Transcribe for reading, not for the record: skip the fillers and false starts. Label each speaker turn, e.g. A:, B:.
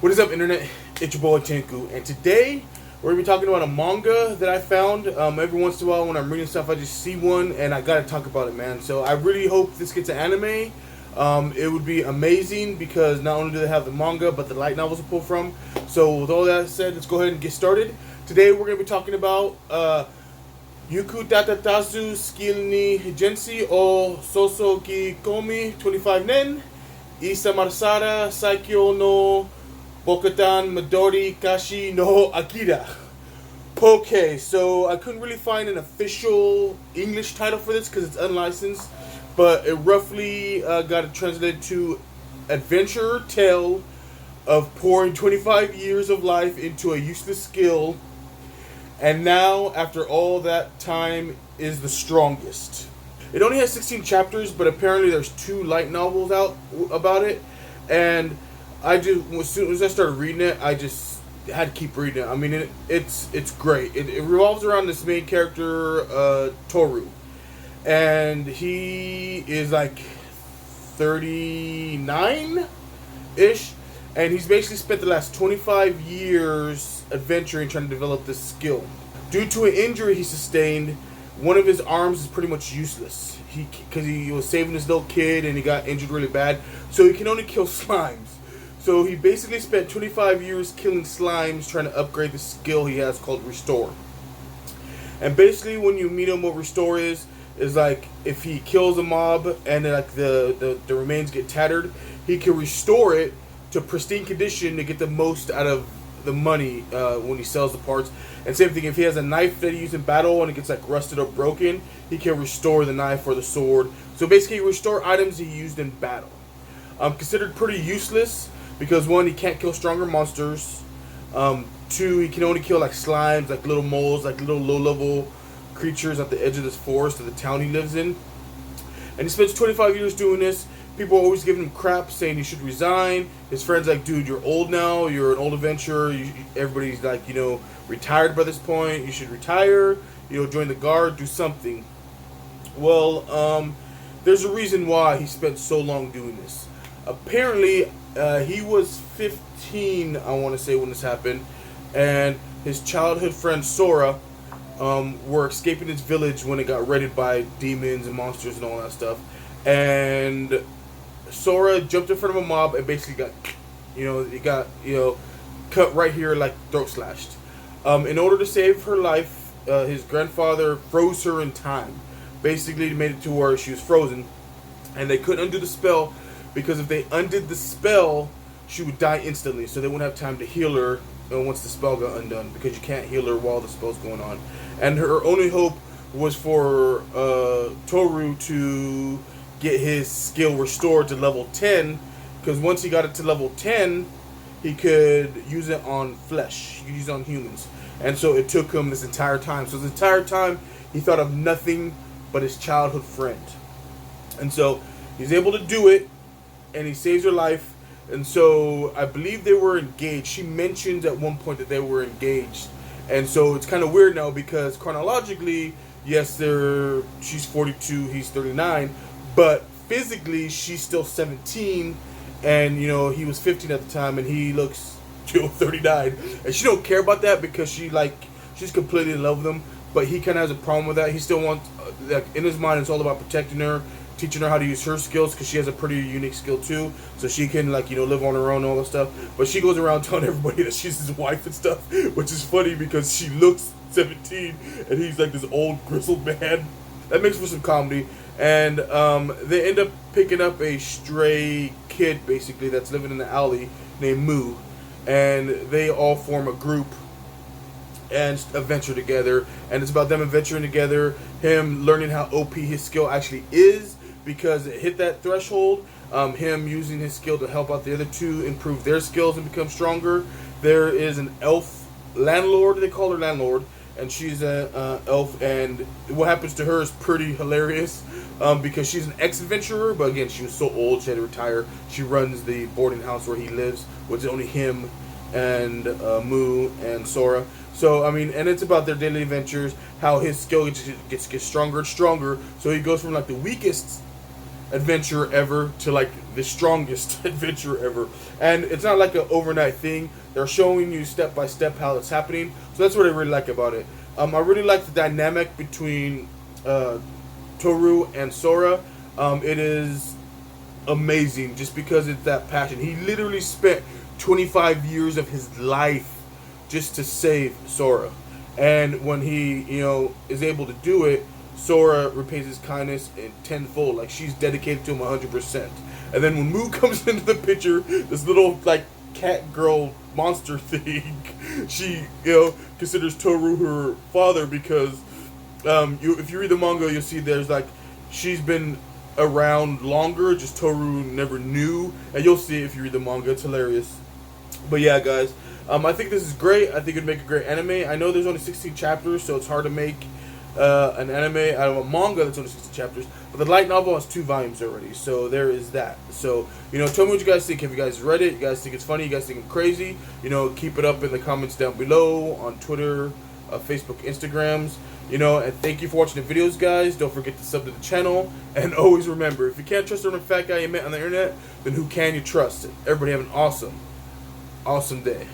A: What is up, internet? It's your boy Tinku, and today we're gonna be talking about a manga that I found. Every once in a while, when I'm reading stuff, I just see one and I gotta talk about it, man. So I really hope this gets an anime. It would be amazing because not only do they have the manga, but the light novels to pull from. So with all that said, let's go ahead and get started. Today we're gonna be talking about Yuku Tatatazu Skill ni Hijensi o Sosoki Komi 25 Nen Isa Marsara Saikyo no Bokatan Midori Kashi no Akira. Okay, so I couldn't really find an official English title for this because it's unlicensed, but it roughly got it translated to Adventurer Tale of pouring 25 years of life into a useless skill, and now, after all that time, is the strongest. It only has 16 chapters, but apparently there's 2 light novels out about it, and as soon as I started reading it, I just had to keep reading it. I mean, it's great. It revolves around this main character, Toru, and he is like 39-ish, and he's basically spent the last 25 years adventuring, trying to develop this skill. Due to an injury he sustained, one of his arms is pretty much useless. Because he was saving this little kid and he got injured really bad, so he can only kill slimes. So he basically spent 25 years killing slimes, trying to upgrade the skill he has called Restore. And basically, when you meet him, what Restore is like if he kills a mob and then like the remains get tattered, he can restore it to pristine condition to get the most out of the money when he sells the parts. And same thing, if he has a knife that he uses in battle and it gets like rusted or broken, he can restore the knife or the sword. So basically, restore items he used in battle. Considered pretty useless because 1, he can't kill stronger monsters. 2, he can only kill like slimes, like little moles, like little low-level creatures at the edge of this forest of the town he lives in. And he spends 25 years doing this. People are always giving him crap, saying he should resign. His friends like, dude, you're old now. You're an old adventurer. Everybody's like, retired by this point. You should retire. Join the guard. Do something. Well, there's a reason why he spent so long doing this. Apparently, he was 15, I want to say, when this happened. And his childhood friend, Sora, were escaping his village when it got raided by demons and monsters and all that stuff. And Sora jumped in front of a mob and basically got, cut right here, like throat slashed. In order to save her life, his grandfather froze her in time. Basically, made it to where she was frozen, and they couldn't undo the spell because if they undid the spell, she would die instantly. So they wouldn't have time to heal her once the spell got undone, because you can't heal her while the spell's going on. And her only hope was for Toru to get his skill restored to level 10, because once he got it to level 10, he could use it on flesh. He could use it on humans. And so it took him this entire time. So this entire time, he thought of nothing but his childhood friend. And so he's able to do it, and he saves her life. And so I believe they were engaged. She mentioned at one point that they were engaged. And so it's kind of weird now because chronologically, yes, she's 42, he's 39, but physically she's still 17, and he was 15 at the time, and he looks 39, and she don't care about that because she's completely in love with him. But he kind of has a problem with that. He still wants, in his mind, it's all about protecting her, teaching her how to use her skills, because she has a pretty unique skill too, so she can live on her own and all that stuff. But she goes around telling everybody that she's his wife and stuff, which is funny because she looks 17 and he's like this old grizzled man. That makes for some comedy. And they end up picking up a stray kid basically that's living in the alley named Moo, and they all form a group and adventure together. And it's about them adventuring together, him learning how OP his skill actually is, because it hit that threshold. Him using his skill to help out the other 2 improve their skills and become stronger. There is an elf landlord, they call her landlord, and she's an elf, and what happens to her is pretty hilarious, because she's an ex-adventurer, but again, she was so old she had to retire. She runs the boarding house where he lives, which is only him and Moo and Sora. So, I mean, and it's about their daily adventures, how his skill gets stronger and stronger, so he goes from like the weakest adventure ever to like the strongest adventure ever. And it's not like an overnight thing. They're showing you step by step how it's happening. So that's what I really like about it. I really like the dynamic between Toru and Sora. It is amazing just because it's that passion. He literally spent 25 years of his life just to save Sora. And when he, is able to do it, Sora repays his kindness in tenfold. Like, she's dedicated to him 100%. And then when Moo comes into the picture, this little, like, cat girl monster thing, she, considers Toru her father because if you read the manga, you'll see there's, like, she's been around longer, just Toru never knew. And you'll see it if you read the manga. It's hilarious. But yeah, guys, I think this is great. I think it'd make a great anime. I know there's only 16 chapters, so it's hard to make an anime out of a manga that's only 16 chapters. But the light novel has 2 volumes already, so there is that. So, tell me what you guys think. Have you guys read it? You guys think it's funny? You guys think I'm crazy? Keep it up in the comments down below on Twitter, Facebook, Instagrams. And thank you for watching the videos, guys. Don't forget to sub to the channel. And always remember, if you can't trust the fat guy you met on the internet, then who can you trust? Everybody have an awesome day.